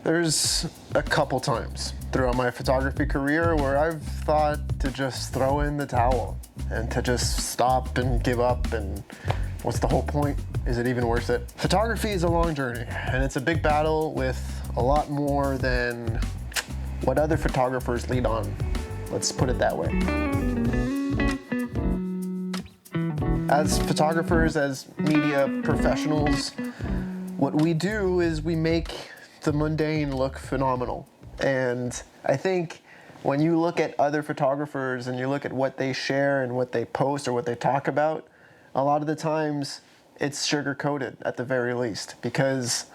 There's a couple times throughout my photography career where I've thought to just throw in the towel and to just stop and give up, and what's the whole point? Is it even worth it? Photography is a long journey, and it's a big battle with a lot more than what other photographers lead on. Let's put it that way. As photographers, as media professionals, what we do is we make the mundane look phenomenal. And I think when you look at other photographers and you look at what they share and what they post or what they talk about, a lot of the times it's sugar-coated at the very least, because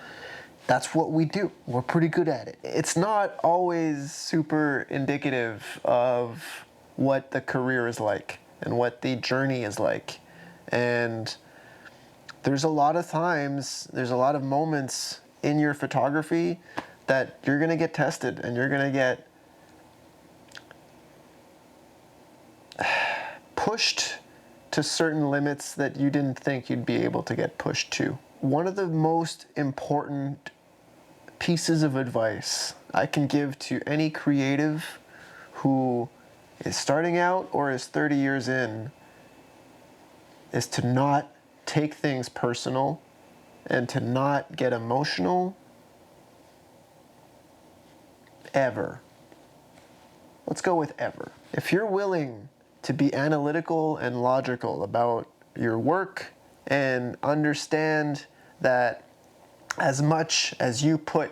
that's what we do. We're pretty good at it. It's not always super indicative of what the career is like and what the journey is like. And there's a lot of times, there's a lot of moments in your photography that you're gonna get tested and you're gonna get pushed to certain limits that you didn't think you'd be able to get pushed to. One of the most important pieces of advice I can give to any creative who is starting out or is 30 years in is to not take things personal and to not get emotional ever. Let's go with ever. If you're willing to be analytical and logical about your work and understand that as much as you put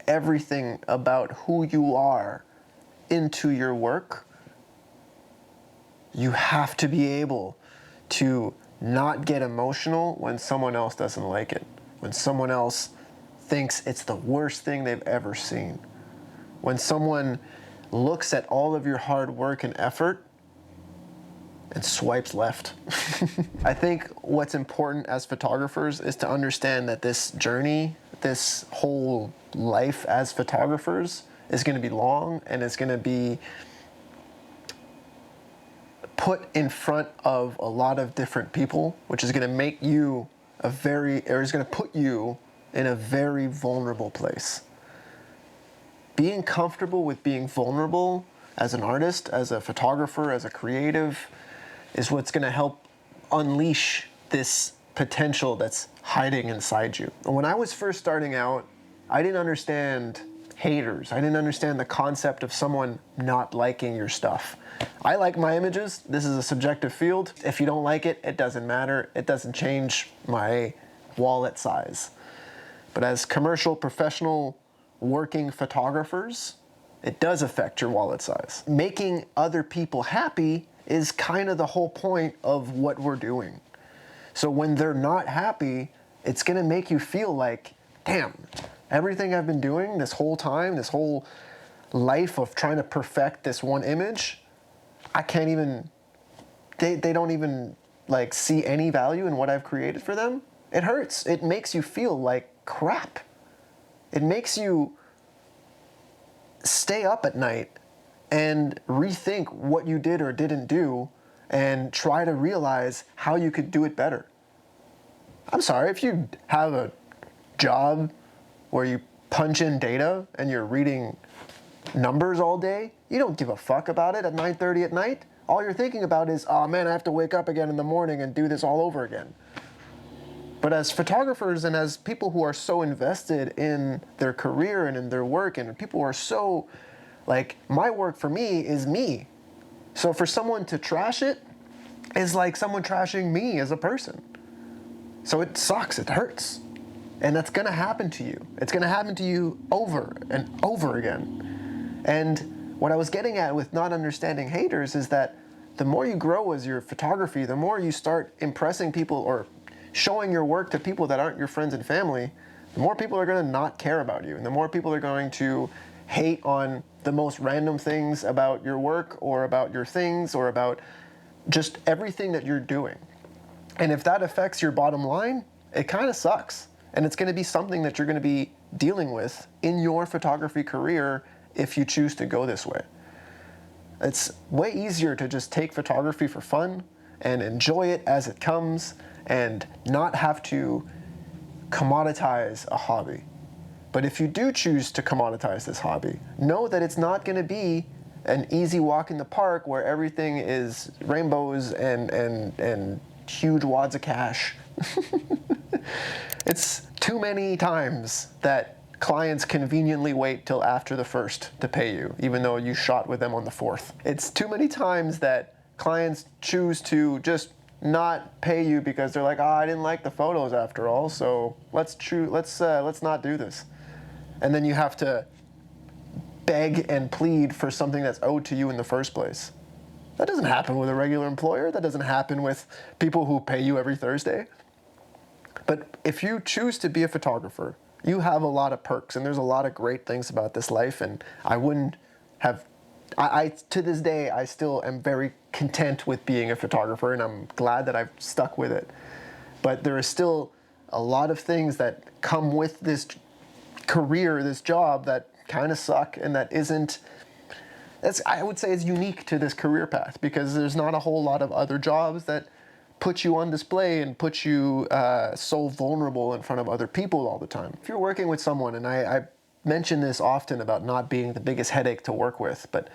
everything about who you are into your work, you have to be able to not get emotional when someone else doesn't like it, when someone else thinks it's the worst thing they've ever seen, when someone looks at all of your hard work and effort and swipes left. I think what's important as photographers is to understand that this journey, this whole life as photographers, is going to be long, and it's going to be put in front of a lot of different people, which is going to make you is going to put you in a very vulnerable place. Being comfortable with being vulnerable as an artist, as a photographer, as a creative, is what's going to help unleash this potential that's hiding inside you. When I was first starting out, I didn't understand haters. I didn't understand the concept of someone not liking your stuff. I like my images. This is a subjective field. If you don't like it, it doesn't matter. It doesn't change my wallet size. But as commercial, professional, working photographers, it does affect your wallet size. Making other people happy is kind of the whole point of what we're doing. So when they're not happy, it's going to make you feel like, damn, everything I've been doing this whole time, this whole life of trying to perfect this one image, I can't even, they don't even like see any value in what I've created for them. It hurts. It makes you feel like crap. It makes you stay up at night and rethink what you did or didn't do and try to realize how you could do it better. I'm sorry, if you have a job where you punch in data and you're reading numbers all day, you don't give a fuck about it at 9:30 at night. All you're thinking about is, oh man, I have to wake up again in the morning and do this all over again. But as photographers and as people who are so invested in their career and in their work, and people who are so, like, my work for me is me. So for someone to trash it is like someone trashing me as a person. So it sucks, it hurts. And that's gonna happen to you. It's gonna happen to you over and over again. And what I was getting at with not understanding haters is that the more you grow as your photography, the more you start impressing people or showing your work to people that aren't your friends and family, the more people are going to not care about you. And the more people are going to hate on the most random things about your work or about your things or about just everything that you're doing. And if that affects your bottom line, it kind of sucks. And it's going to be something that you're going to be dealing with in your photography career if you choose to go this way. It's way easier to just take photography for fun and enjoy it as it comes and not have to commoditize a hobby. But if you do choose to commoditize this hobby, know that it's not going to be an easy walk in the park where everything is rainbows and huge wads of cash. It's too many times that clients conveniently wait till after the 1st to pay you, even though you shot with them on the 4th. It's too many times that clients choose to just not pay you because they're like, I didn't like the photos after all, so let's not do this. And then you have to beg and plead for something that's owed to you in the first place. That doesn't happen with a regular employer. That doesn't happen with people who pay you every Thursday. But if you choose to be a photographer, you have a lot of perks, and there's a lot of great things about this life, and I wouldn't have, to this day, I still am very content with being a photographer, and I'm glad that I've stuck with it. But there is still a lot of things that come with this career, this job, that kind of suck, and that isn't, I would say is unique to this career path, because there's not a whole lot of other jobs that put you on display and put you so vulnerable in front of other people all the time. If you're working with someone, and I mention this often about not being the biggest headache to work with, but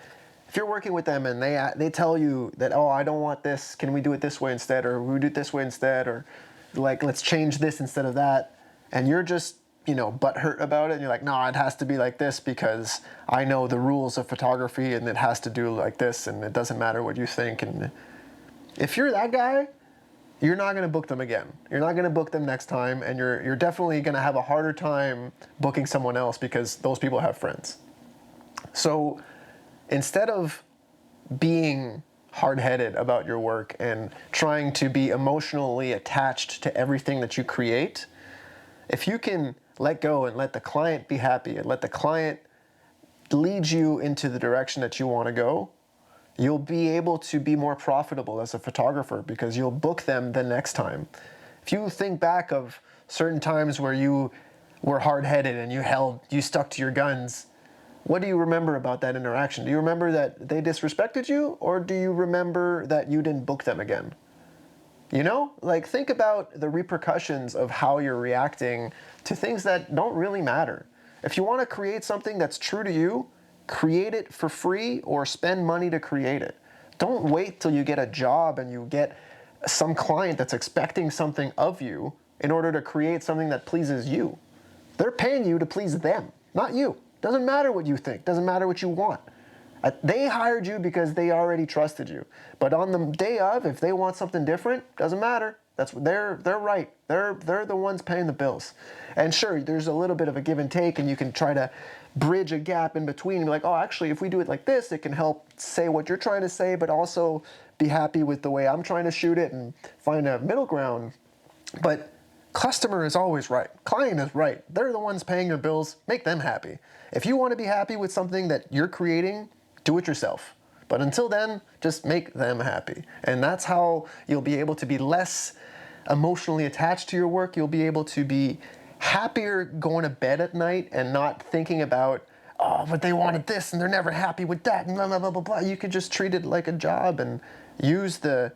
if you're working with them and they tell you that, oh, I don't want this, can we do it this way instead, or we do it this way instead, or like, let's change this instead of that, and you're just, butthurt about it, and you're like, no, it has to be like this because I know the rules of photography and it has to do like this and it doesn't matter what you think. And if you're that guy, you're not going to book them again. You're not going to book them next time, and you're definitely going to have a harder time booking someone else because those people have friends. So instead of being hard-headed about your work and trying to be emotionally attached to everything that you create, if you can let go and let the client be happy and let the client lead you into the direction that you want to go, you'll be able to be more profitable as a photographer because you'll book them the next time. If you think back of certain times where you were hard-headed and you stuck to your guns, what do you remember about that interaction? Do you remember that they disrespected you, or do you remember that you didn't book them again? Think about the repercussions of how you're reacting to things that don't really matter. If you want to create something that's true to you, create it for free or spend money to create it. Don't wait till you get a job and you get some client that's expecting something of you in order to create something that pleases you. They're paying you to please them, not you. Doesn't matter what you think, doesn't matter what you want. They hired you because they already trusted you. But on the day of, if they want something different, doesn't matter. They're right. They're the ones paying the bills. And sure, there's a little bit of a give and take, and you can try to bridge a gap in between and be like, oh, actually, if we do it like this, it can help say what you're trying to say, but also be happy with the way I'm trying to shoot it and find a middle ground. But customer is always right. Client is right. They're the ones paying your bills. Make them happy. If you want to be happy with something that you're creating, do it yourself. But until then, just make them happy. And that's how you'll be able to be less emotionally attached to your work. You'll be able to be happier going to bed at night and not thinking about, oh, but they wanted this and they're never happy with that and blah, blah, blah, blah, blah. You could just treat it like a job and use the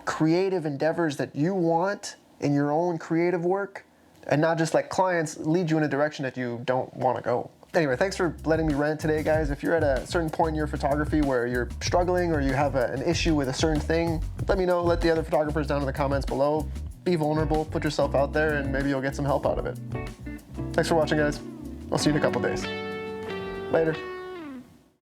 creative endeavors that you want in your own creative work, and not just let clients lead you in a direction that you don't want to go. Anyway, thanks for letting me rant today, guys. If you're at a certain point in your photography where you're struggling or you have an issue with a certain thing, let me know. Let the other photographers down in the comments below. Be vulnerable, put yourself out there, and maybe you'll get some help out of it. Thanks for watching, guys. I'll see you in a couple days. Later.